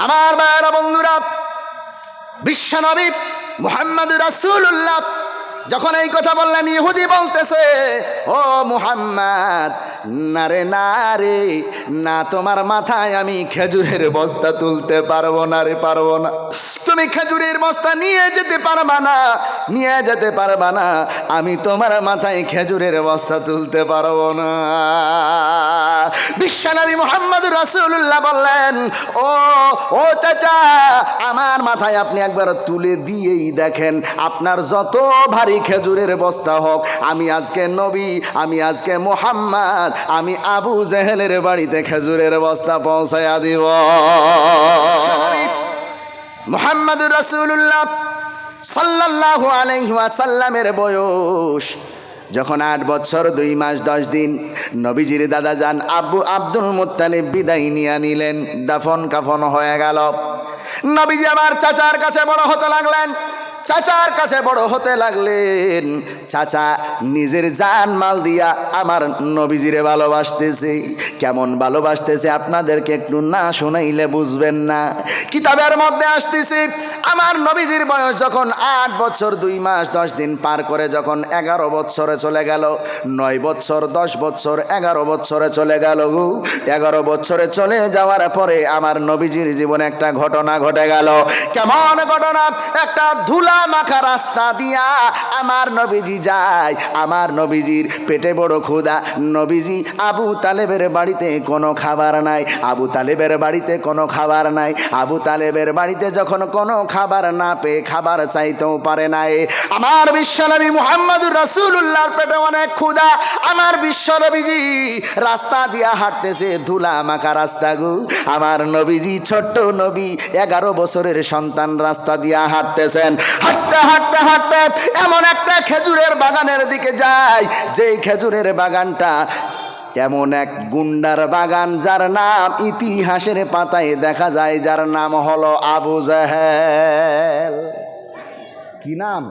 আমার ভাইয়েরা বন্ধুরা, বিশ্বনবী মুহাম্মদুর রাসূলুল্লাহ যখন এই কথা বললেন, ইহুদি বলতেছে, ও মুহাম্মদ, না রে না রে না, তোমার মাথায় আমি খেজুরের বস্তা তুলতে পারবো না রে, পারবো না। তুমি খেজুরের বস্তা নিয়ে যেতে পারবা না, নিয়ে যেতে পারবা না। আমি তোমার মাথায় খেজুরের বস্তা তুলতে পারবো না। বিশ্বনবী মুহাম্মদুর রাসূলুল্লাহ বললেন, ও চাচা, আমার মাথায় আপনি একবার তুলে দিয়েই দেখেন, আপনার যত ভারী খেজুরের বস্তা হোক, আমি আজকে নবী, আমি আজকে মুহাম্মদ, আমি আবু জেহেলের বাড়িতে খেজুরের বস্তা পৌঁছায়া দিব। মুহাম্মদুর রাসূলুল্লাহ সাল্লাল্লাহু আলাইহি ওয়াসাল্লামের বয়স যখন 8 বছর 2 মাস 10 দিন, নবীজির দাদা যান আব্দুল মুত্তালিব বিদায় নিয়ে নিলেন, দাফন কাফন হয়ে গেল। নবীজি আমার চাচার কাছে বড় হতে লাগলেন, চাচার কাছে বড় হতে লাগলেন। চাচা নিজের জান মাল দিয়া আমার নবীজিরে ভালোবাসতেছে। কেমন ভালোবাসতেছে আপনাদেরকে একটু না শোনাইলে বুঝবেন না। কিতাবের মধ্যে আসতেছে, আমার নবীজির বয়স যখন 8 বছর 2 মাস 10 দিন পার করে যখন 11 বছরে চলে গেল, 9 বছর 10 বছর 11 বছরে চলে গেল। 11 বছরে চলে যাওয়ার পরে আমার নবীজির জীবনে একটা ঘটনা ঘটে গেল। কেমন ঘটনা? একটা ধুলা মাখা রাস্তা দিয়া আমার নবীজি যায়। আমার নবীজির পেটে বড় ক্ষুধা। নবীজি আবু তালেবের বাড়িতে কোনো খাবার নাই, আবু তালেবের বাড়িতে কোনো খাবার নাই। আবু তালেবের বাড়িতে যখন কোনো খাবার না পেয়ে খাবার চাইতেও পারে নাই, আমার বিশ্বনবী মুহাম্মদুর রাসূলুল্লাহর পেটে অনেক ক্ষুধা। আমার বিশ্বনবীজি রাস্তা দিয়া হাঁটতেছে, ধুলা মাখা রাস্তা গো। আমার নবীজি ছোট্ট নবী, 11 বছরের সন্তান, রাস্তা দিয়া হাঁটতেছেন। হাঁটতে হাঁটতে হাঁটতে এমন একটা খেজুরের বাগানের দিকে যায়, যেই খেজুরের বাগানটা এমন এক গুন্ডার বাগান, যার নাম ইতিহাসের পাতায় দেখা যায়, যার নাম হলো আবু জেহেল। কি নাম?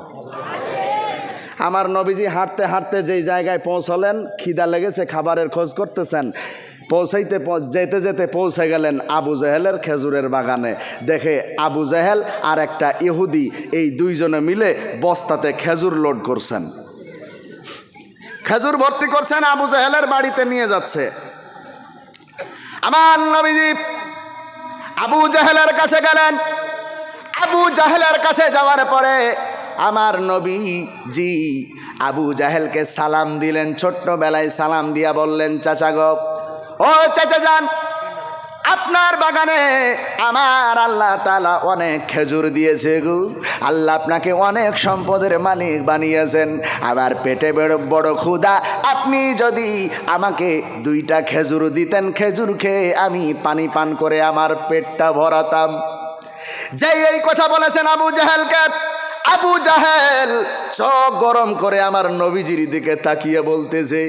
আমার নবীজি হাঁটতে হাঁটতে যেই জায়গায় পৌঁছলেন, খিদা লেগেছে, খাবারের খোঁজ করতেছেন। যেতে যেতে পৌঁছে গেলেন আবু জেহেলের খেজুরের বাগানে। দেখে আবু জেহেল আর একটা ইহুদি, এই দুইজনে মিলে বস্তাতে খেজুর লোড করছেন, খেজুর ভর্তি করছেন, আবু জেহেলের বাড়িতে নিয়ে যাচ্ছে। আমার নবীজি আবু জেহেলের কাছে গেলেন। আবু জেহেলের কাছে যাওয়ার পরে আমার নবীজি আবু জেহেলকে সালাম দিলেন। ছোট্টবেলায় সালাম দিয়া বললেন, চাচা গো, ও চাচা যান, আপনার বাগানে আমার আল্লাহ তাআলা অনেক খেজুর দিয়েছে গো। আল্লাহ আপনাকে অনেক সম্পদের মালিক বানিয়েছেন। আবার পেটে বড় ক্ষুধা, আপনি যদি আমাকে 2টা খেজুর দিতেন, খেজুর খেয়ে আমি পানি পান করে আমার পেটটা ভরাতাম। যেই এই কথা বলেছেন আবু জেহেলকে, আবু জেহেল চোখ গরম করে আমার নবীজির দিকে তাকিয়ে বলতেছে,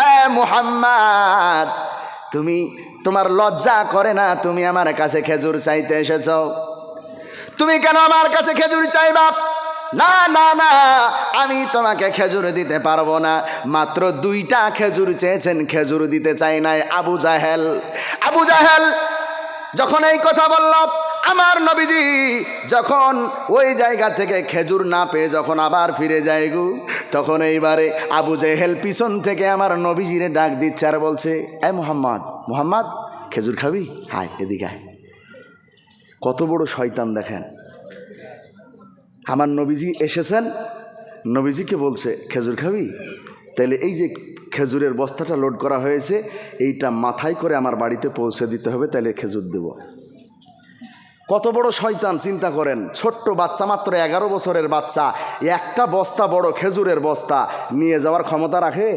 এ মুহাম্মদ, তোমার লজ্জা করে না? তুমি আমার কাছে খেজুর চাইতে এসেছ? তুমি কেন আমার কাছে খেজুর চাইবা? না না না, আমি তোমাকে খেজুর দিতে পারবো না। মাত্র 2টা খেজুর চেয়েছেন, খেজুর দিতে চাই নাই আবু জেহেল। আবু জেহেল যখন এই কথা বলল, আমার নবীজি যখন ওই জায়গা থেকে খেজুর না পেয়ে যখন আবার ফিরে যায় গো, তখন এইবারে আবু জেহেল পিছন থেকে আমার নবীজিরে ডাক দিচ্ছে আর বলছে, এ মুহাম্মদ, মুহাম্মদ, খেজুর খাবি? হায় এদিকে আয়। কত বড় শয়তান দেখেন। আমার নবীজি এসেছেন, নবীজিকে বলছে, খেজুর খাবি? তাইলে এই যে খেজুরের বস্তাটা লোড করা হয়েছে, এইটা মাথায় করে আমার বাড়িতে পৌঁছে দিতে হবে, তাইলে খেজুর দেব। কত বড় শয়তান চিন্তা করেন। ছোট্ট বাচ্চা, মাত্র 11 বছরের বাচ্চা, একটা বস্তা বড় খেজুরের বস্তা নিয়ে যাওয়ার ক্ষমতা রাখে?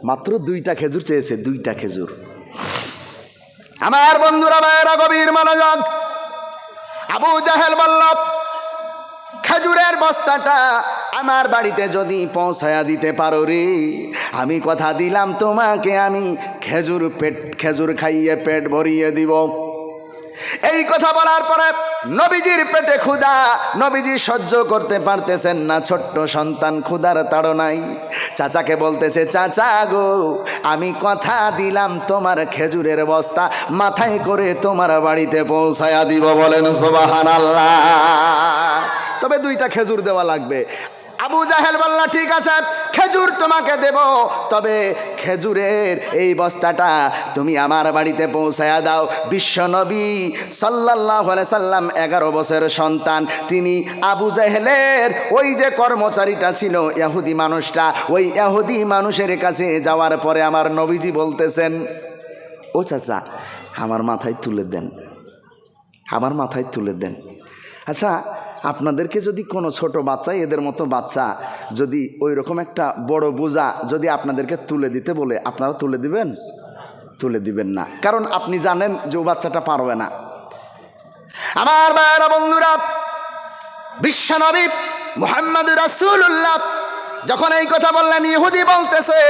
মাত্র 2টা খেজুর চেয়েছে, 2টা খেজুর। আমার বন্ধুরা, ভাইয়েরা, গভীর মনোযোগ। আবু জেহেল বলল, খেজুরের বস্তাটা আমার বাড়িতে যদি পৌঁছায়া দিতে পারো রে, আমি কথা দিলাম তোমাকে আমি খেজুর খাইয়ে পেট ভরিয়ে দিব। এই কথা বলার পরে নবীজির পেটে ক্ষুধা, নবীজি সহ্য করতে পারতেছেন না, ছোট্ট সন্তান ক্ষুধার তাড়নায় চাচাকে বলতেছে, চাচা গো আমি কথা দিলাম তোমার খেজুরের বস্তা মাথায় করে তোমার বাড়িতে পৌঁছায়া দিব। বলেন সুবহানাল্লাহ। তবে 2টা খেজুর দেওয়া লাগবে। আবু জাহেল বলল, ঠিক আছে খেজুর তোমাকে দেব, তবে খেজুরের এই বস্তাটা তুমি আমার বাড়িতে পৌঁছায়া দাও। বিশ্বনবী সাল্লাল্লাহু আলাইহি সাল্লাম 11 বছরের সন্তান, তিনি আবু জাহেলের ওই যে কর্মচারীটা ছিল ইহুদি মানুষটা, ওই ইহুদি মানুষের কাছে যাওয়ার পরে আমার নবীজি বলতেছেন, ও চাচা আমার মাথায় তুলে দেন, আমার মাথায় তুলে দেন। আচ্ছা আপনাদেরকে যদি কোনো ছোট বাচ্চা, এদের মতো বাচ্চা যদি ওই রকম একটা বড় বোঝা যদি আপনাদেরকে তুলে দিতে বলে, আপনারা তুলে দিবেন? তুলে দিবেন না, কারণ আপনি জানেন যে ও বাচ্চাটা পারবে না। আমার ভাইয়েরা বন্ধুরা, বিশ্বনবী মুহাম্মদুর রাসূলুল্লাহ যখন এই কথা বললেন, ইহুদি বলতেছে,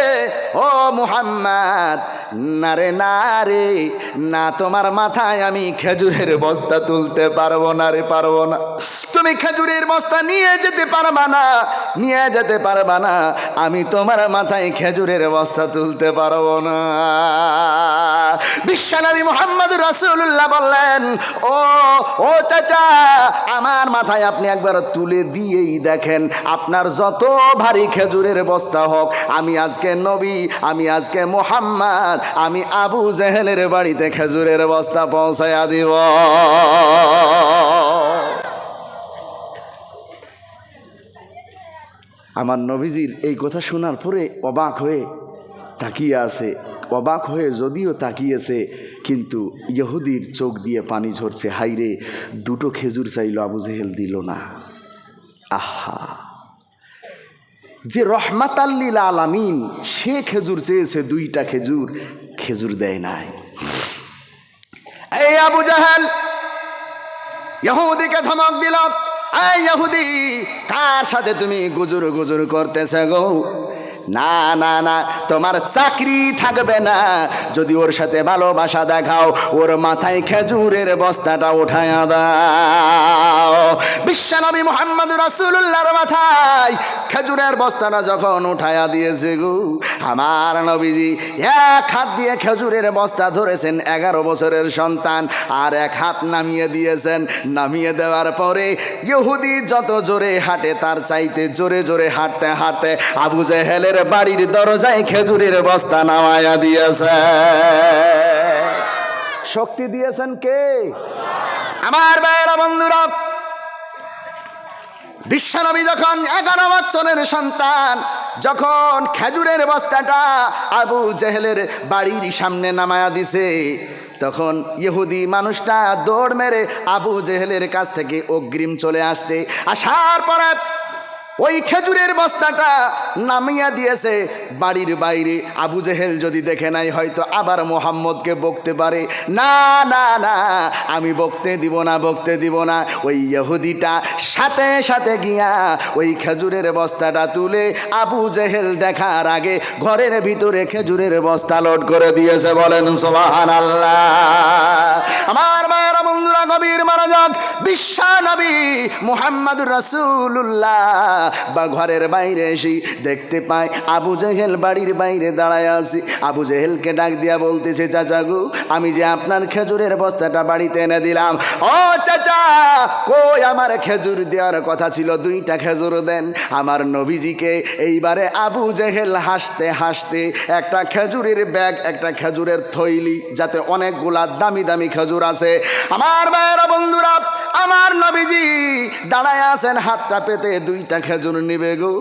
ও মুহাম্মদ না রে না রে না, তোমার মাথায় আমি খেজুরের বস্তা তুলতে পারবো না রে, পারবো না। তুমি খেজুরের বস্তা নিয়ে যেতে পারবা না, নিয়ে যেতে পারবা না, আমি তোমার মাথায় খেজুরের বস্তা তুলতে পারবো না। বিশ্বনবী মুহাম্মদুর রাসূলুল্লাহ বললেন, ও চাচা আমার মাথায় আপনি একবার তুলে দিয়েই দেখেন, আপনার যত ভারী খেজুরের বস্তা হোক, আমি আজকে নবী, আমি আজকে মুহাম্মদ, আমি আবু জেহেলের বাড়িতে খেজুরের বস্তা পৌঁছায়া দিব। আমার নবীজির এই কথা শোনার পরে অবাক হয়ে তাকিয়ে আছে, অবাক হয়ে যদিও তাকিয়েছে, কিন্তু ইহুদির চোখ দিয়ে পানি ঝরছে। হাইরে 2টো খেজুর চাইল, আবু জেহেল দিল না। আহা, যে রহমাতাল লিল আলামিন সে খেজুর চেয়েছে, 2টা খেজুর, খেজুর দেয় নাই। এই আবু জাহেল ইহুদিকে ধমক দিল, এই ইহুদি কার সাথে তুমি গুজুর গুজুর করতেছে গো? না না না, তোমার চাকরি থাকবে না যদি ওর সাথে ভালোবাসা দেখাও, ওর মাথায় খেজুরের বস্তাটা উঠায়া দাও। বিশ্বনবী মুহাম্মদুর রাসূলুল্লাহর মাথায় খেজুরের বস্তাটা যখন উঠায়া দিয়েছে গো, আমার নবীজি 1 হাত দিয়ে খেজুরের বস্তা ধরেছেন, 11 বছরের সন্তান, আর 1 হাত নামিয়ে দিয়েছেন। নামিয়ে দেওয়ার পরে ইহুদি যত জোরে হাঁটে তার চাইতে জোরে জোরে হাঁটতে হাঁটতে আবু জেহেলের বাড়ির দরজায় খেজুরের বস্তা নামায়া দিয়েছে। শক্তি দিয়েছেন কে? আমার ভাইয়েরা বন্ধুরা, বিশ্বনবী যখন 11 বছরের সন্তান, যখন খেজুরের বস্তাটা আবু জেহেলের বাড়ির সামনে নামায়া দিছে, তখন ইহুদি মানুষটা দৌড় মেরে আবু জেহেলের কাছ থেকে অগ্রিম চলে আসছে। আসার পরে ওই খেজুরের বস্তাটা নামিয়ে দিয়েছে বাড়ির বাইরে। আবু জেহেল যদি দেখে নাই হয়তো আবার মোহাম্মদকে বকতে পারে। না না না, আমি বকতে দিব না, বকতে দিব না। ওই ইহুদিটা সাথে সাথে গিয়া ওই খেজুরের বস্তাটা তুলে আবু জেহেল দেখার আগে ঘরের ভিতরে খেজুরের বস্তা লোড করে দিয়েছে। বলেন সুবহানাল্লাহ। আমার মায়েরা বন্ধুরা, গভীর মনোযোগ। বিশ্বনবী মুহাম্মদুর রাসূলুল্লাহ বা ঘরের বাইরে এসে দেখতে পায় আবু জেহেল বাড়ির বাইরে দাঁড়ায় আছে। আবু জেহেলকে ডাক দিয়া বলতেছে, চাচা গো, আমি যে আপনার খেজুরের বস্তাটা বাড়িতে এনে দিলাম। ও চাচা, কই আমার খেজুর দেওয়ার কথা ছিল, 2টা খেজুর দেন আমার নবীজিকে। এইবারে আবু জেহেল হাসতে হাসতে একটা খেজুরের ব্যাগ, একটা খেজুরের থৈলি, যাতে অনেকগুলা দামি দামি খেজুর আছে। আমার ভাইয়েরা বন্ধুরা, আমার নবীজি দাঁড়ায় আছেন, হাতটা পেতে 2টা খেজুর নিবে গো।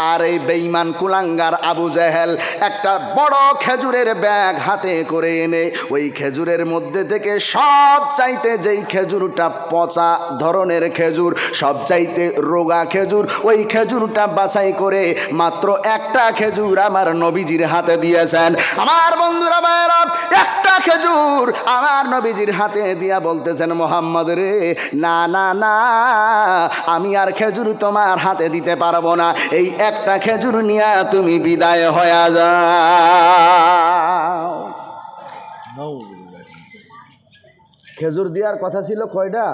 আর এই বেঈমান কুলাঙ্গার আবু জেহেল একটা বড় খেজুরের ব্যাগ হাতে করে এনে ওই খেজুরের মধ্যে থেকে সব চাইতে যেই খেজুরটা পচা ধরনের খেজুর, সব চাইতে রোগা খেজুর, ওই খেজুরটা বাছাই করে মাত্র একটা খেজুর আমার নবীজির হাতে দিয়েছেন। আমার বন্ধুরা ভাইয়েরা, একটা খেজুর আমার নবীজির হাতে দিয়া বলতেছেন, মোহাম্মদ রে, না না না, আমি আর খেজুর তোমার হাতে দিতে পারবো না, এই একটা খেজুর নিয়ে তুমি বিদায় হয়ে যাও। খেজুর দেওয়ার কথা ছিল কয়টা?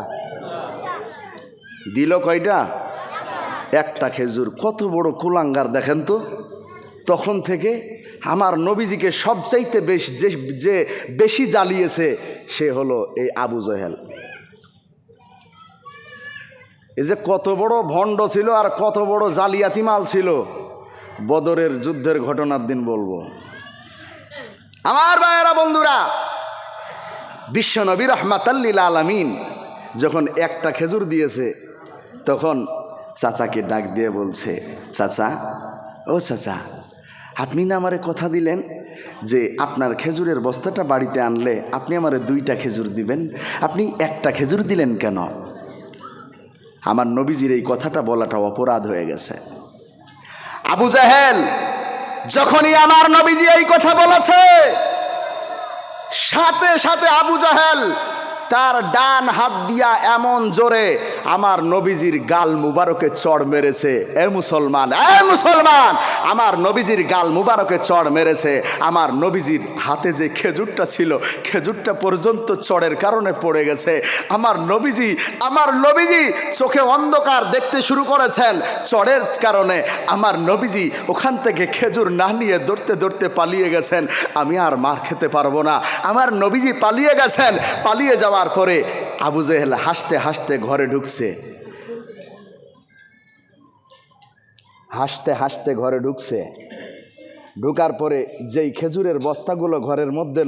দিল কয়টা? একটা খেজুর। কত বড় কুলাঙ্গার দেখেন তো। তখন থেকে আমার নবীজিকে সবচাইতে যে বেশি জ্বালিয়েছে সে হলো এই আবু জেহেল। এই যে কত বড় ভণ্ড ছিল আর কত বড় জালিয়াতি মাল ছিল, বদরের যুদ্ধের ঘটনার দিন বলবো। আমার ভাইয়েরা, বন্ধুরা, বিশ্ব নবী রাহমাতাল লিল আলামিন যখন একটা খেজুর দিয়েছে তখন চাচাকে ডাক দিয়ে বলছে, চাচা, ও চাচা, আপনি না আমারে কথা দিলেন যে আপনার খেজুরের বস্তাটা বাড়িতে আনলে আপনি আমারে 2টা খেজুর দিবেন, আপনি একটা খেজুর দিলেন কেন? আমার নবীজির এই কথাটা বলাটা অপরাধ হয়ে গেছে। আবু জেহেল যখনই আমার নবীজি এই কথা বলেছে, সাথে সাথে আবু জেহেল তার ডান হাত দিয়া এমন জোরে আমার নবীজির গাল মুবারকে চড় মেরেছে। এ মুসলমান, এ মুসলমান, আমার নবীজির গাল মুবারকে চড় মেরেছে। আমার নবীজির হাতে যে খেজুরটা ছিল খেজুরটা পর্যন্ত চড়ের কারণে পড়ে গেছে। আমার নবীজি চোখে অন্ধকার দেখতে শুরু করেছেন চড়ের কারণে। আমার নবীজি ওখান থেকে খেজুর না নিয়ে দৌড়তে দৌড়তে পালিয়ে গেছেন। আমি আর মার খেতে পারবো না। আমার নবীজি পালিয়ে গেছেন। পালিয়ে যাওয়ার পরে আবু জেহেল হাসতে হাসতে ঘরে ঢুকছে। ঢুকার পরে যেই খেজুরের বস্তাগুলো ঘরের মধ্যে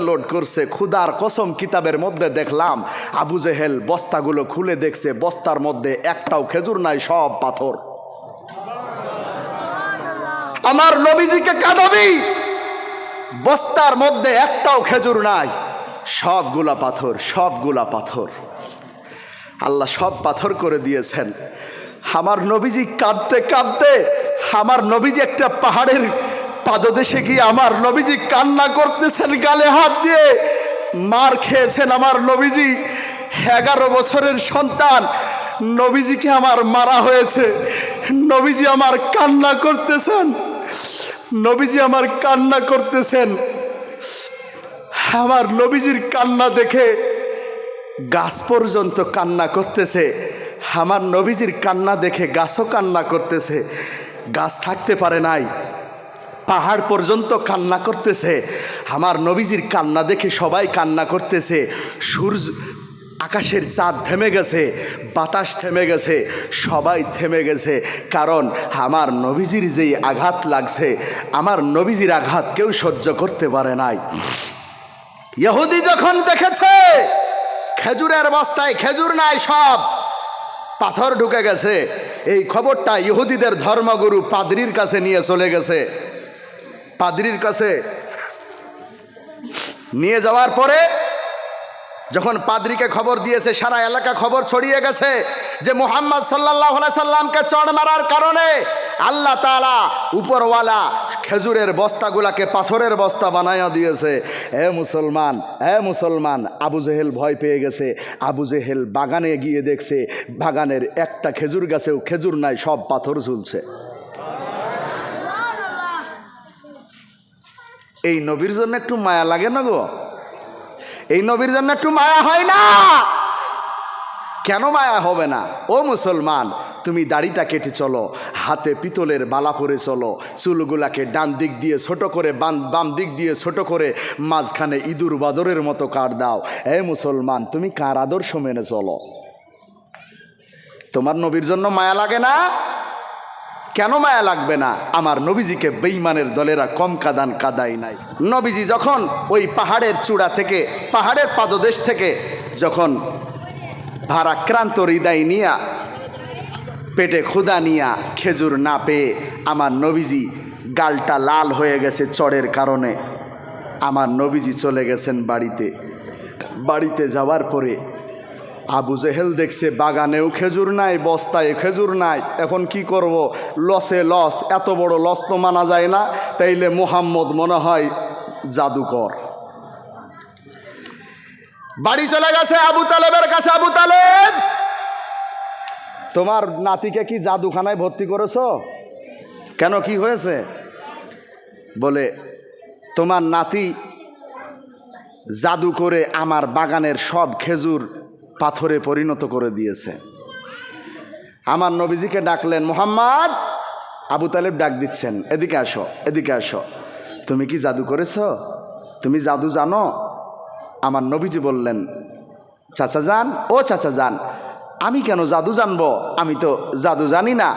লোড করছে, খুদার কসম কিতাবের মধ্যে দেখলাম আবু জেহেল বস্তাগুলো খুলে দেখছে, বস্তার মধ্যে একটাও খেজুর নাই, সব পাথর। আমার নবীজিকে কাঁদাবি, বস্তার মধ্যে একটাও খেজুর নাই, সবগুলা পাথর। আল্লাহ সব পাথর করে দিয়েছেন। আমার নবীজি কাঁদতে কাঁদতে, আমার নবীজি একটা পাহাড়ের পাদদেশে গিয়ে আমার নবীজি কান্না করতেছেন, গালে হাত দিয়ে। মার খেয়েছেন আমার নবীজি, 11 বছরের সন্তান, নবীজিকে আমার মারা হয়েছে। নবীজি আমার কান্না করতেছেন। আমার নবীজির কান্না দেখে গাছ পর্যন্ত কান্না করতেছে। আমার নবীজির কান্না দেখে গাছও কান্না করতেছে। গাছ থাকতে পারে নাই, পাহাড় পর্যন্ত কান্না করতেছে। আমার নবীজির কান্না দেখে সবাই কান্না করতেছে। আকাশের চাঁদ থেমে গেছে, বাতাস থেমে গেছে, সবাই থেমে গেছে। কারণ আমার নবীজির যেই আঘাত লাগছে, আমার নবীজির আঘাত কেউ সহ্য করতে পারে নাই। ইহুদি যখন দেখেছে খেজুরের বস্তায় খেজুর নাই, সব পাথর ঢুকে গেছে, এই খবরটা ইহুদিদের ধর্মগুরু পাদ্রীর কাছে নিয়ে চলে গেছে। পাদ্রীর কাছে নিয়ে যাওয়ার পরে যখন পাদ্রীকে খবর দিয়েছে, সারা এলাকা খবর ছড়িয়ে গেছে যে মুহাম্মদ সাল্লাল্লাহু আলাইহি সাল্লামকে চড় মারার কারণে আল্লাহ তাআলা উপরওয়ালা খেজুরের বস্তাগুলাকে পাথরের বস্তা বানায়া দিয়েছে। হে মুসলমান, আবু জেহেল ভয় পেয়ে গেছে। আবু জেহেল বাগানে গিয়ে দেখছে বাগানের একটা খেজুর গাছেও খেজুর নাই, সব পাথর ঝুলছে। এই নবীর জন্য একটু মায়া লাগে না গো? এই নবীর জন্য একটু মায়া হয় না? কেন মায়া হবে না? ও মুসলমান, তুমি দাড়িটা কেটে চলো, হাতে পিতলের বালা পরে চলো, চুলগুলাকে ডান দিক দিয়ে ছোট করে বাম দিক দিয়ে ছোট করে মাঝখানে ইঁদুর বাদরের মতো কাট দাও। হে মুসলমান, তুমি কার আদর্শ মেনে চলো? তোমার নবীর জন্য মায়া লাগে না? কেন মায়া লাগবে না? আমার নবীজিকে বেঈমানের দলেরা কম কাদাই নাই। নবীজি যখন ওই পাহাড়ের চূড়া থেকে, পাহাড়ের পাদদেশ থেকে যখন ভারাক্রান্ত হৃদয় নিয়া, পেটে ক্ষুধা নিয়া, খেজুর না পেয়ে আমার নবীজি গালটা লাল হয়ে গেছে চড়ের কারণে, আমার নবীজি চলে গেছেন বাড়িতে যাওয়ার পরে আবু জেহেল দেখছে বাগানেও খেজুর নাই, বস্তায় খেজুর নাই। এখন কি করব? লসে লস, এত বড় লস তো মানা যায় না। তাইলে মুহাম্মদ মনে হয় জাদুকর। বাড়ি চলে গেছে আবু তালেবের কাছে। আবু তালেব, তোমার নাতিকে কি জাদুখানায় ভর্তি করেছো? কেন, কি হয়েছে? বলে তোমার নাতি জাদু করে আমার বাগানের সব খেজুর পাথরে পরিণত করে দিয়েছে। আমার নবীজিকে ডাকলেন, মুহাম্মদ। আবু তালেব ডাক দিচ্ছেন, এদিকে আসো, এদিকে আসো, তুমি কি জাদু করেছ? তুমি জাদু জানো? আমার নবীজি বললেন, চাচা যান, ও চাচা যান, আমি কেন জাদু জানবো? আমি তো জাদু জানি না।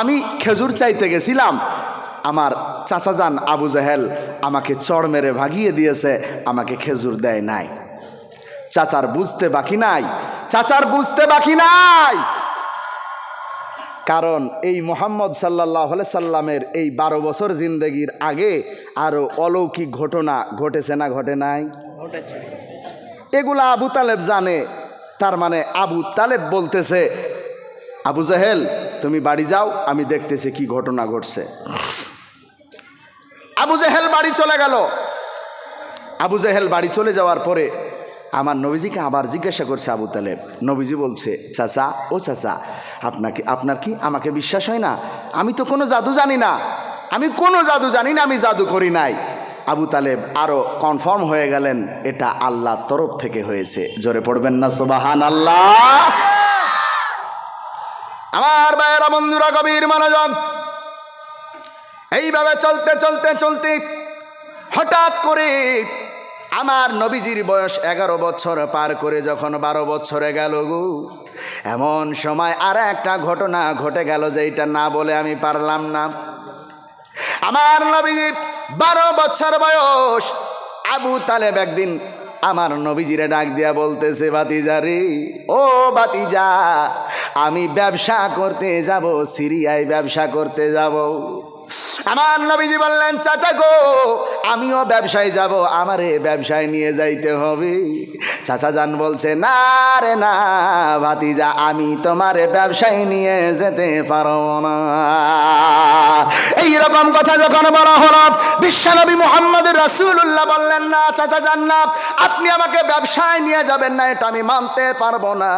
আমি খেজুর চাইতে গেছিলাম, আমার চাচা যান আবু জাহেল আমাকে চড় মেরে ভাগিয়ে দিয়েছে, আমাকে খেজুর দেয় নাই। চাচার বুঝতে বাকি নাই, চাচার বুঝতে বাকি নাই। কারণ এই মুহাম্মদ সাল্লাল্লাহু আলাইহি সাল্লামের এই 12 বছর জিন্দেগির আগে আরও অলৌকিক ঘটনা ঘটেছে না ঘটে নাই? ঘটেছে। এগুলা আবু তালেব জানে। তার মানে আবু তালেব বলতেছে, আবু জাহেল তুমি বাড়ি যাও, আমি দেখতেছি কি ঘটনা ঘটছে। আবু জাহেল বাড়ি চলে গেল। আবু জাহেল বাড়ি চলে যাওয়ার পরে আমার নবীজিকে আবার জিজ্ঞাসা করছে আবু তালেব। নবীজি বলছে, চাচা, ও চাচা, আপনার কি আমাকে বিশ্বাস হয় না? আমি তো কোনো জাদু জানি না, আমি কোনো জাদু জানি না, আমি জাদু করি নাই। আবু তালেব আরও কনফার্ম হয়ে গেলেন, এটা আল্লাহর তরফ থেকে হয়েছে। জোরে পড়বেন না সুবহানাল্লাহ। আমার ভাইয়েরা, বন্ধুরা, গভীর মনোযোগ। এইভাবে চলতে চলতে চলতে হঠাৎ করে আমার নবীজির বয়স 11 বছর পার করে যখন 12 বছরে গেল গো, এমন সময় আর একটা ঘটনা ঘটে গেল যেটা না বলে আমি পারলাম না। আমার নবীজি 12 বছর বয়স, আবু তালেব একদিন আমার নবীজিরে ডাক দিয়া বলতেছে, ভাতিজা রে, ও ভাতিজা, আমি ব্যবসা করতে যাব, সিরিয়ায় ব্যবসা করতে যাব। আমার নবীজি বললেন, চাচা গো, আমিও ব্যবসায় যাব, আমারে ব্যবসায় নিয়ে যাইতে হবে। চাচা যান বলছে, না রে না ভাতিজা, আমি তোমারে ব্যবসায় নিয়ে যেতে পারব না। এইরকম কথা যখন বলা হলো, বিশ্বনবী মুহাম্মদ রাসূলুল্লাহ বললেন, না চাচা যান না, আপনি আমাকে ব্যবসায় নিয়ে যাবেন না, এটা আমি মানতে পারবো না,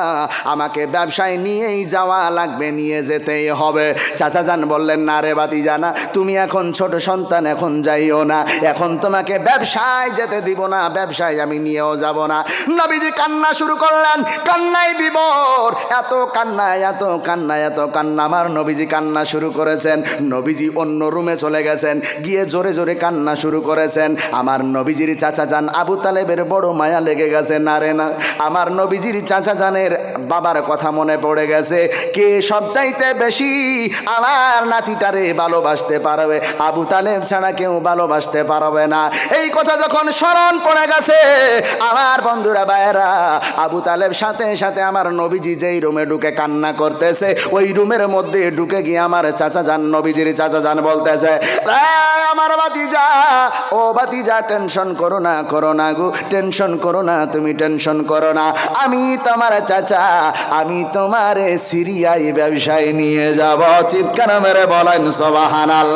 আমাকে ব্যবসায় নিয়েই যাওয়া লাগবে, নিয়ে যেতেই হবে। চাচা যান বললেন, না রে ভাতিজা না, তুমি এখন ছোট সন্তান, এখন যাইও না, এখন তোমাকে ব্যবসায় যেতে দিব না, ব্যবসায় আমি নিয়েও যাব না। নবীজি কান্না শুরু করলেন, কান্নায় বিভোর, এত কান্না, এত কান্না, এত কান্না। আমার নবীজি কান্না শুরু করেছেন। নবীজি অন্য রুমে চলে গেছেন, গিয়ে জোরে জোরে কান্না শুরু করেছেন। আমার নবীজির চাচা যান আবু তালেবের বড় মায়া লেগে গেছে। না রে না, আমার নবীজির চাচা জানের বাবার কথা মনে পড়ে গেছে। কে সবচাইতে বেশি আমার নাতিটারে ভালোবাসতে পারবে? আবু তালেব ছাড়া কেউ ভালোবাসতে পারবে না। এই কথা যখন স্মরণ পড়ে গেছে, আমার বন্ধুরা, ভাইয়েরা, আবু তালেব সাথে সাথে আমার নবীজি যেই রুমে ঢুকে কান্না করতেছে, ওই রুমের মধ্যে ঢুকে গিয়ে আমার চাচা যান, নবীজির চাচা যান বলতেছে, আমার ভাতিজা, ও ভাতিজা, টেনশন করো না, করো না গো, টেনশন করো না, তুমি টেনশন করো না, আমি তোমার চাচা, আমি তোমারে সিরিয়ায় ব্যবসায় নিয়ে যাব। চিৎকার মেরে বলেন সুবহানাল্লাহ।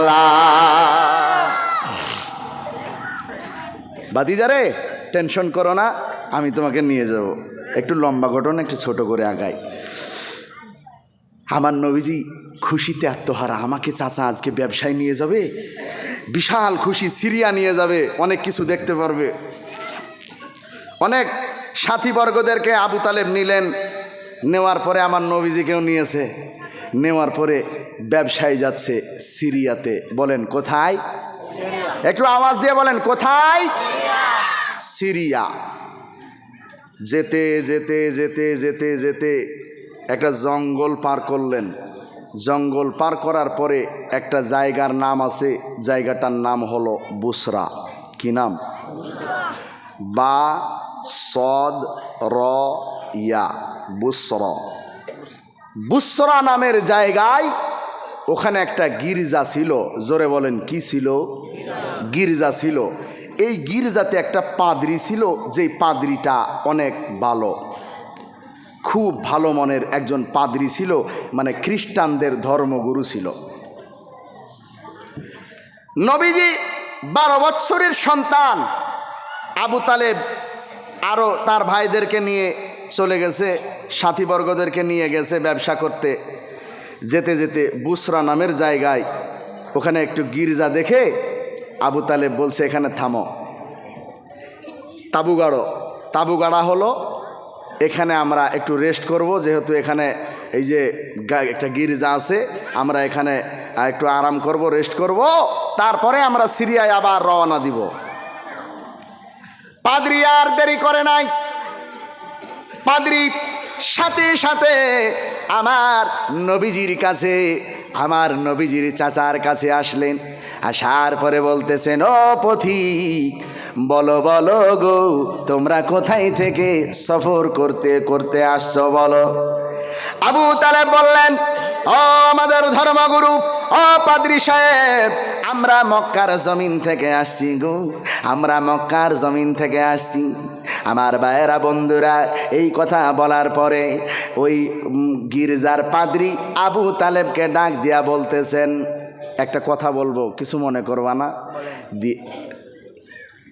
ভাতিজা রে, টেনশন করো না, আমি তোমাকে নিয়ে যাব। একটু লম্বা ঘটনা, একটু ছোট করে আগাই। আমার নবীজি খুশিতে আত্মহারা, আমাকে চাচা আজকে ব্যবসায় নিয়ে যাবে, বিশাল খুশি, সিরিয়া নিয়ে যাবে, অনেক কিছু দেখতে পারবে। অনেক সাথীবর্গদেরকে আবু তালেব নিলেন, নেওয়ার পরে আমার নবীজিকেও নিয়েছে। নেওয়ার পরে ব্যবসায় যাচ্ছে সিরিয়াতে। বলেন কোথায়? একটু আওয়াজ দিয়ে বলেন কোথায়? সিরিয়া। যেতে যেতে যেতে যেতে যেতে একটা জঙ্গল পার করলেন। জঙ্গল পার করার পরে একটা জায়গার নাম আছে, জায়গাটার নাম হলো বুসরা। কি নাম? বা সদ র ইয়া, বুসরা। বুসরা নামের জায়গায় ওখানে একটা গির্জা ছিল। জোরে বলেন কি ছিল? গির্জা ছিল। এই গির্জাতে একটা পাদ্রী ছিল, যেই পাদ্রীটা অনেক ভালো, খুব ভালো মনের একজন পাদ্রী ছিল, মানে খ্রিস্টানদের ধর্মগুরু ছিল। নবীজি 12 বৎসরের সন্তান আবু তালেব আরও তার ভাইদেরকে নিয়ে চলে গেছে, সাথীবর্গদেরকে নিয়ে গেছে ব্যবসা করতে। যেতে যেতে বুসরা নামের জায়গায় ওখানে একটু গির্জা দেখে আবু তালেব বলছে, এখানে থামো। তাবু গাড়া হলো, এখানে আমরা একটু রেস্ট করব, যেহেতু এখানে এই যে একটা গির্জা আছে, আমরা এখানে একটু আরাম করব, রেস্ট করব, তারপরে আমরা সিরিয়ায় আবার রওনা দিব। পাদ্রী আর দেরি করে নাই, পাদ্রী সাথে সাথে আমার নবীজির কাছে, আমার নবীজির চাচার কাছে আসলেন। আসার পরে বলতেছেন, ও পথিক, বলো বলো গো, তোমরা কোথায় থেকে সফর করতে করতে আসছো বলো। আবু তালেব বললেন, ও আমাদের ধর্মগুরু, ও পাদ্রী সাহেব, আমরা মক্কার জমিন থেকে আসছি গো, আমরা মক্কার জমিন থেকে আসছি। আমার ভাইয়েরা, বন্ধুরা, এই কথা বলার পরে ওই গির্জার পাদ্রী আবু তালেবকে ডাক দিয়া বলতেছেন, একটা কথা বলবো, কিছু মনে করবা না?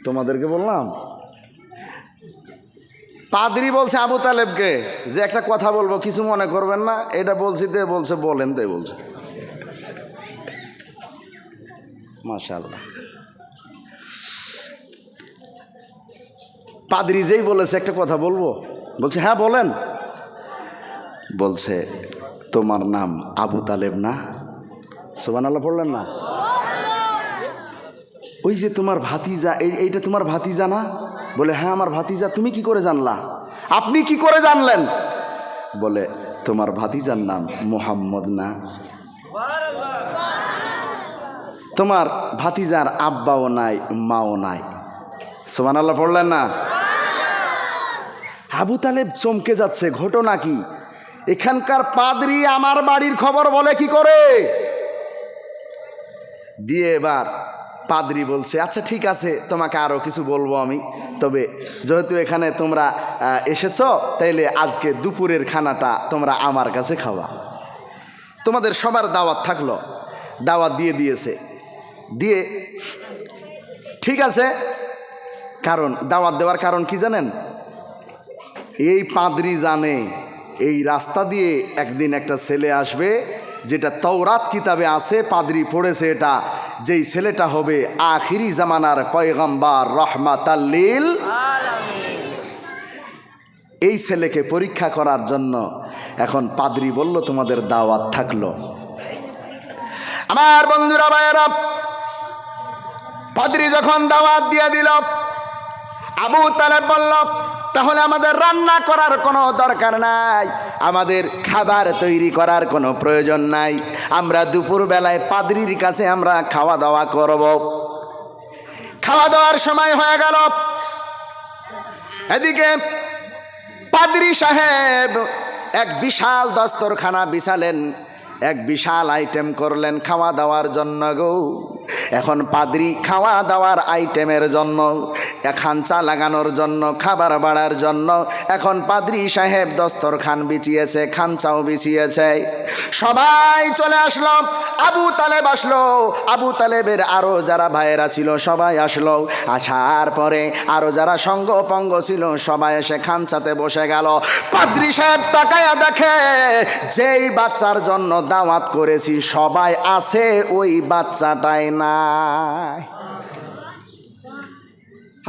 তোমাদেরকে বললাম। পাদ্রী বলছে আবু তালেবকে যে একটা কথা বলবো, কিছু মনে করবেন না? এটা বলছি, তে বলছে বলেন, তাই বলছে। মাশাআল্লাহ। পাদ্রী যেই বলেছে একটা কথা বলবো, বলছে হ্যাঁ বলেন। বলছে, তোমার নাম আবু তালেব না? সুবহানাল্লাহ পড়লেন না? ওই যে তোমার ভাতিজা, এইটা তোমার ভাতিজা না? বলে হ্যাঁ আমার ভাতিজা। তুমি কি করে জানলা? আপনি কি করে জানলেন? বলে তোমার ভাতিজার নাম মুহাম্মদ না? তোমার ভাতিজার আব্বাও নাই, মাও নাই। সুবহানাল্লাহ পড়লেন না? আবু তালেব চমকে যাচ্ছে, ঘটনা কি? এখানকার পাদ্রী আমার বাড়ির খবর বলে কি করে? দিয়ে এবার পাদ্রী বলছে, আচ্ছা ঠিক আছে, তোমাকে আরও কিছু বলবো আমি, তবে যেহেতু এখানে তোমরা এসেছ, তাইলে আজকে দুপুরের খানাটা তোমরা আমার কাছে খাওয়া। তোমাদের সবার দাওয়াত থাকলো, দাওয়াত দিয়ে দিয়েছে। দিয়ে ঠিক আছে, কারণ দাওয়াত দেওয়ার কারণ কি জানেন? এই পাদ্রী জানে এই রাস্তা দিয়ে একদিন একটা ছেলে আসবে, যেটা তাওরাত কিতাবে আছে, পাদ্রী পড়েছে এটা, যেই ছেলেটা হবে আখিরি জামানার পয়গম্বর, রহমাতাল লিল আলামিন। এই ছেলেকে পরীক্ষা করার জন্য এখন পাদ্রী বলল তোমাদের দাওয়াত থাকলো। আমার বন্ধুরা, ভাইয়েরা, পাদ্রী যখন দাওয়াত দিয়ে দিল, আবু তালেব বলল, তাহলে আমাদের রান্না করার কোনো দরকার নাই, আমাদের খাবার তৈরি করার কোনো প্রয়োজন নাই, আমরা দুপুরবেলায় পাদ্রীর কাছে আমরা খাওয়া দাওয়া করব। খাওয়া দাওয়ার সময় হয়ে গেল। এদিকে পাদ্রী সাহেব এক বিশাল দস্তরখানা বিছালেন, এক বিশাল আইটেম করলেন খাওয়া দাওয়ার জন্য গো। এখন পাদ্রী খাওয়া দাওয়ার আইটেমের জন্য, খাঞ্চা লাগানোর জন্য, খাবার বাড়ার জন্য এখন পাদ্রী সাহেব দস্তরখান বিছিয়েছে, খাঞ্চাও বিছিয়েছে। সবাই চলে আসলো। আবু তালেব আসলো, আবু তালেবের আরও যারা ভাইয়েরা ছিল সবাই আসলো। আসার পরে আরও যারা সঙ্গ পঙ্গ ছিল সবাই এসে খাঞ্চাতে বসে গেল। পাদ্রী সাহেব তাকায়া দেখে, যেই বাচ্চার জন্য দাওয়াত করেছি সবাই আছে, ওই বাচ্চাটাই নাই।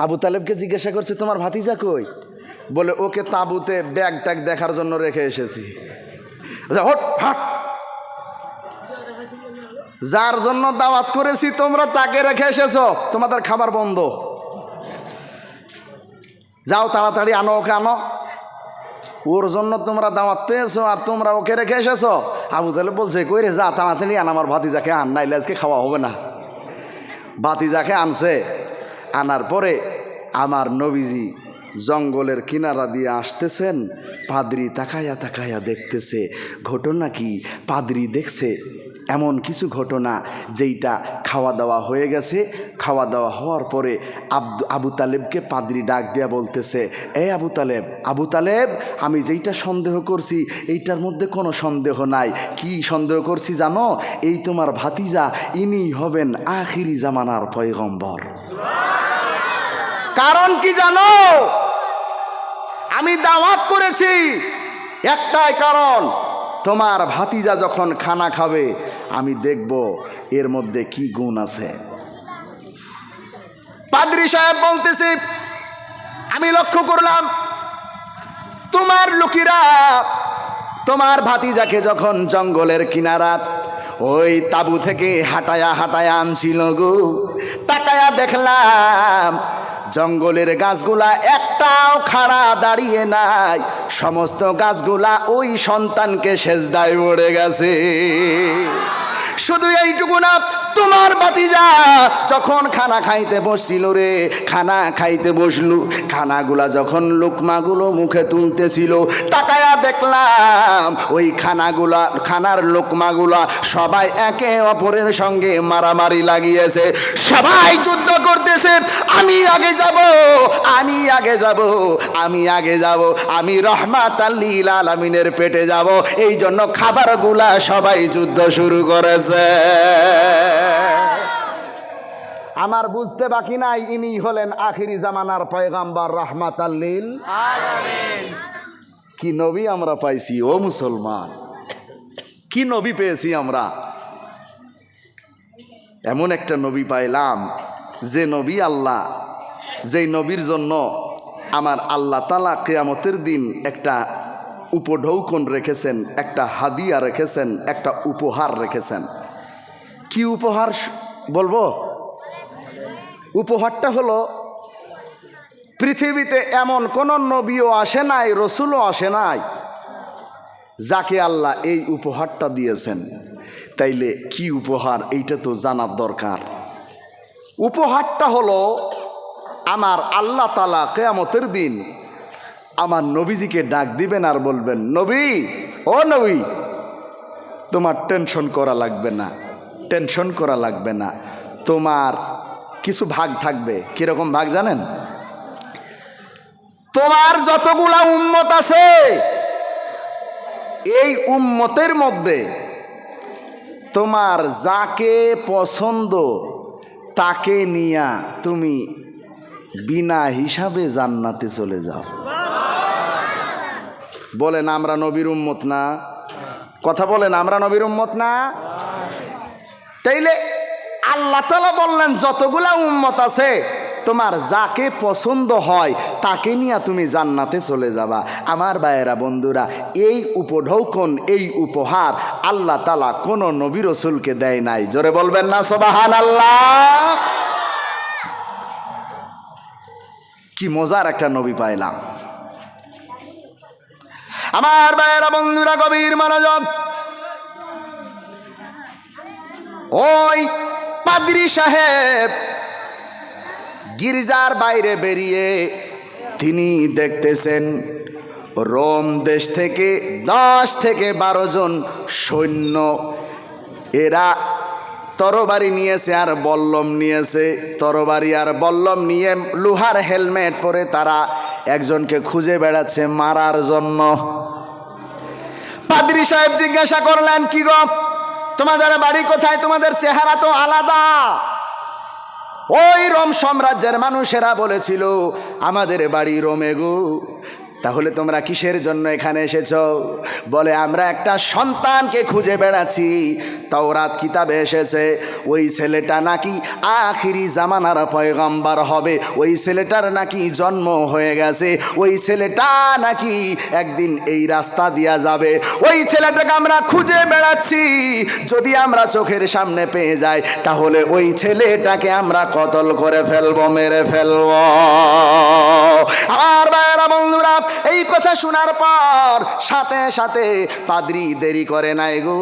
আবু তালেবকে জিজ্ঞাসা করছে, তোমার ভাতিজা কই? বলে ওকে তাঁবুতে ব্যাগ ট্যাগ দেখার জন্য রেখে এসেছি। হট হাট, যার জন্য দাওয়াত করেছি তোমরা তাকে রেখে এসেছো, তোমাদের খাবার বন্ধ, যাও তাড়াতাড়ি আনো, ওকে আনো। ওর জন্য তোমরা দাওয়াত পেয়েছো আর তোমরা ওকে রেখে এসেছো? আবু তালেব বলছে, কই রে, যা তাড়াতাড়ি আন, আমার ভাতিজাকে আন, নাইলে আজকে খাওয়া হবে না। ভাতিজাকে আনছে। আনার পরে আমার নবীজি জঙ্গলের কিনারা দিয়ে আসতেছেন। পাদ্রী তাকায়া তাকায়া দেখতেছে। ঘটনা কি? পাদ্রী দেখছে এমন কিছু ঘটনা যেইটা খাওয়া দাওয়া হয়ে গেছে। খাওয়া দাওয়া হওয়ার পরে আবু তালেবকে পাদ্রী ডাক দিয়া বলতেছে, এই আবু তালেব, আবু তালেব, আমি যেইটা সন্দেহ করছি এইটার মধ্যে কোনো সন্দেহ নাই। কি সন্দেহ করছি জানো? এই তোমার ভাতিজা, ইনি হবেন আখিরি জামানার পয়গম্বর। কারণ কি জানো? আমি দাওয়াত করেছি একটাই কারণ, তোমার ভাতিজা যখন খানা খাবে আমি দেখব এর মধ্যে কি গুণ আছে। পাদ্রী সাহেব বলতেছি, লক্ষ্য করলাম তোমার লোকেরা তোমার ভাতিজাকে যখন জঙ্গলের কিনারা ওই তাবু থেকে হাঁটায়া হাঁটায়া আনছিল গো, তাকায়া দেখলাম জঙ্গলের গাছগুলা একটাও খাড়া দাঁড়িয়ে নাই, সমস্ত গাছগুলা ওই সন্তানকে সেজদায় পড়ে গেছে। শুধু এইটুকু না, তোমার ভাতিজা যখন খানা খাইতে বসছিল রে, খানা খাইতে বসলু, খানাগুলা যখন লোকমাগুলো মুখে তুলতেছিল, তাকায়া দেখলাম ওই খানার লোকমাগুলা সবাই একে অপরের সঙ্গে মারামারি লাগিয়েছে, সবাই যুদ্ধ করতেছে। আমি আগে যাব, আমি আগে যাব, আমি আগে যাব, আমি রহমাতাল লিল আলামিনের পেটে যাব। এই জন্য খাবারগুলা সবাই যুদ্ধ শুরু করেছে। আমার বুঝতে বাকি নাই, ইনি হলেন আখিরি জামানার পয়গাম্বর রহমাতাল লিল আলামিন। কি নবী আমরা পাইছি ও মুসলমান, কি নবী পেয়েছি আমরা। এমন একটা নবী পাইলাম যে নবী আল্লাহ, যেই নবীর জন্য আমার আল্লাহ তাআলা কিয়ামতের দিন একটা উপঢৌকন রেখেছেন, একটা হাদিয়া রেখেছেন, একটা উপহার রেখেছেন। কি উপহার বলবো? উপহারটা হলো, পৃথিবীতে এমন কোন নবীও আসে নাই, রসুলও আসে নাই যাকে আল্লাহ এই উপহারটা দিয়েছেন। তাইলে কি উপহার, এইটা তো জানার দরকার। উপহারটা হলো আমার আল্লাহ তাআলা কিয়ামতের দিন আমার নবীজিকে ডাক দিবেন আর বলবেন, নবী, ও নবী, তোমার টেনশন করা লাগবে না, টেনশন করা লাগবে না, তোমার কিছু ভাগ থাকবে। কিরকম ভাগ জানেন? তোমার যতগুলা উম্মত আছে, এই উম্মতের মধ্যে তোমার যাকে পছন্দ তাকে নিয়া তুমি বিনা হিসাবে জান্নাতে চলে যাও। বলেন আমরা নবীর উম্মত না? কথা বলেন আমরা নবীর উম্মত না? তাইলে আল্লাহ তাআলা বললেন যতগুলা উম্মত আছে, তোমার যাকে পছন্দ হয় তাকে নিয়ে তুমি জান্নাতে চলে যাবা। আমার ভাইয়েরা, বন্ধুরা, এই উপঢৌকন, এই উপহার আল্লাহ তাআলা কোন নবী রাসূলকে দেয় নাই। জোরে বলবেন না সুবহানাল্লাহ। কি মজার একটা নবী পাইলাম। আমার ভাইয়েরা, বন্ধুরা, গভীর মনোযোগ। ওই পাদ্রী সাহেব গির্জার বাইরে বেরিয়ে তিনি দেখতেছেন রোম দেশ থেকে 10 থেকে 12 জন সৈন্য, এরা তরবারি নিয়েছে আর বল্লম নিয়েছে, তরবারি আর বল্লম নিয়ে লোহার হেলমেট পরে তারা একজনকে খুঁজে বেড়াচ্ছে মারার জন্য। পাদ্রী সাহেব জিজ্ঞাসা করলেন, কি গো, তোমাদের বাড়ি কোথায়? তোমাদের চেহারা তো আলাদা। ওই রোম সাম্রাজ্যের মানুষেরা বলেছিল আমাদের বাড়ি রোমে গো। তাহলে তোমরা কিসের জন্য এখানে এসেছো? বলে আমরা একটা সন্তানকে খুঁজে বেড়াচ্ছি, তাওরাত কিতাবে এসেছে ওই ছেলেটা নাকি আখিরি জামানার পয়গম্বর হবে, ওই ছেলেটার নাকি জন্ম হয়ে গেছে, ওই ছেলেটা নাকি একদিন এই রাস্তা দিয়া যাবে, ওই ছেলেটাকে আমরা খুঁজে বেড়াচ্ছি। যদি আমরা চোখের সামনে পেয়ে যাই তাহলে ওই ছেলেটাকে আমরা কতল করে ফেলবো, মেরে ফেলবো। আমার ভাইয়েরা, বন্ধুরা, এই কথা শোনার পর সাথে সাথে পাদ্রী দেরি করে নাই গো,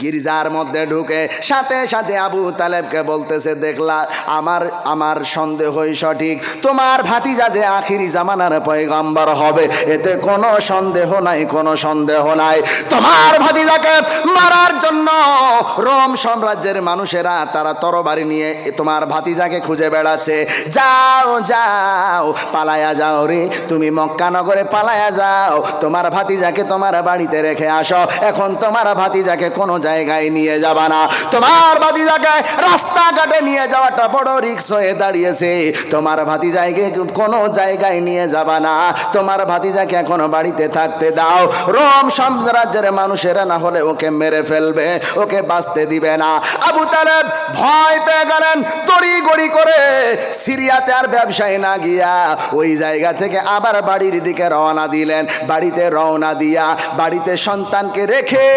গির্জার মধ্যে ঢুকে সাথে সাথে আবু তালেবকে বলতেছে, দেখলা আমার সন্দেহই সঠিক, তোমার ভাতিজা যে আখিরি জামানার পয়গম্বর হবে এতে কোনো সন্দেহ নাই, কোনো সন্দেহ নাই। তোমার ভাতিজাকে মারার জন্য রোম সাম্রাজ্যের মানুষেরা তারা তরবারি নিয়ে তোমার ভাতিজাকে খুঁজে বেড়াচ্ছে। যাও যাও, পালায়া যাও রে, তুমি মক্কা নগরে পালায়া যাও। দাও, তোমার ভাতিজাকে তোমার বাড়িতে রেখে আসো। এখন তোমার ভাতিজাকে কোনো জায়গায় নিয়ে যাবা না, তোমার ভাতিজাকে রাস্তাঘাটে নিয়ে যাওয়াটা বড় রিস্ক হয়ে দাঁড়িয়েছে। তোমার ভাতিজাকে কোনো জায়গায় নিয়ে যাবা না, তোমার ভাতিজাকে এখন বাড়িতে থাকতে দাও। রোম সাম্রাজ্যের মানুষেরা না হলে ওকে মেরে ফেলবে, ওকে বাঁচতে দিবে না। আবু তালেব ভয় পেয়ে গেলেন, তড়িঘড়ি করে সিরিয়াতে আর ব্যবসায় না গিয়া ওই জায়গা থেকে আবার বাড়ির দিকে রওনা দিলেন। বাড়িতে রওনা দিয়া বাড়িতে সন্তানকে রেখে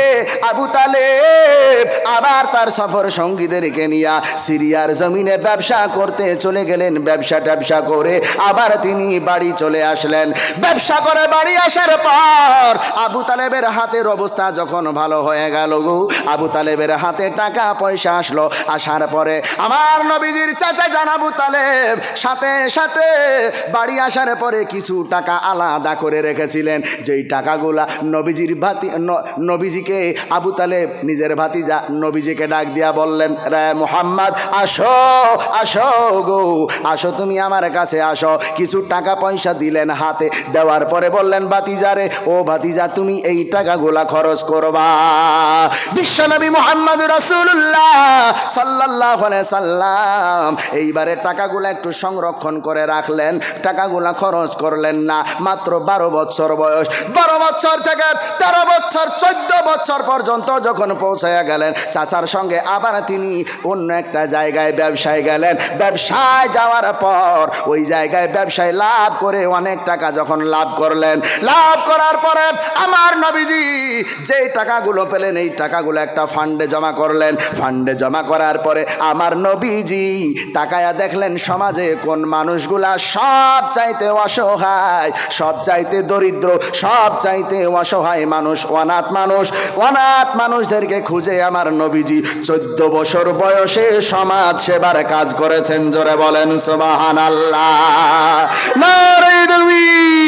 আবু তালেব আবার তার সফর সঙ্গীদেরকে নিয়ে সিরিয়ার জমিনে ব্যবসা করতে চলে গেলেন। ব্যবসা করে আবার তিনি বাড়ি চলে আসলেন। ব্যবসা করে বাড়ি আসার পর আবু তালেবের হাতের অবস্থা যখন ভালো হয়ে গেল, আবু তালেবের হাতে টাকা পয়সা আসলো। আসার পরে আমার নবীজির চাচা জান আবু তালেব সাথে সাথে বাড়ি আসার পরে কিছু টাকা আলাদা করে রেখেছিলেন, যেই টাকাগুলা নবীজিকে আবু তালেব নিজের ভাতিজা নবীজিকে ডাক দিয়া বললেন, রে মুহাম্মদ আসো আসো গো, আসো তুমি আমার কাছে আসো। কিছু টাকা পয়সা দিলেন হাতে, দেওয়ার পরে বললেন, ভাতিজারে ও ভাতিজা তুমি এই টাকাগুলা খরচ করবা। বিশ্বনবী মুহাম্মদ রাসূলুল্লাহ সাল্লাল্লাহু আলাইহি সাল্লাম এইবারে টাকাগুলা একটু সংরক্ষণ করে রাখলেন, টাকাগুলা খরচ করলেন না। মাত্র 12 বছর বয়স, 12 বছর থেকে 13 বছর 14 বছর পর্যন্ত যখন পৌঁছায়া গেলেন, চাচার সঙ্গে আবার তিনি অন্য একটা জায়গায় ব্যবসায় গেলেন। ব্যবসায় যাওয়ার পর ওই জায়গায় ব্যবসায় লাভ করে অনেক টাকা যখন লাভ করলেন, লাভ করার পরে আমার নবীজি যেই টাকাগুলো পেলেন এই টাকাগুলো একটা ফান্ডে জমা করলেন। ফান্ডে জমা করার পরে আমার নবীজি তাকায়া দেখলেন সমাজে কোন মানুষগুলা সব চাইতে অসহায়, সব চাইতে দরিদ্র, সব চাইতে অসহায় মানুষ, অনাথ মানুষদেরকে খুঁজে আমার নবীজি 14 বছর বয়সে সমাজ সেবার কাজ করেছেন। জোরে বলেন সুবহানাল্লাহ, নারে তাকবীর।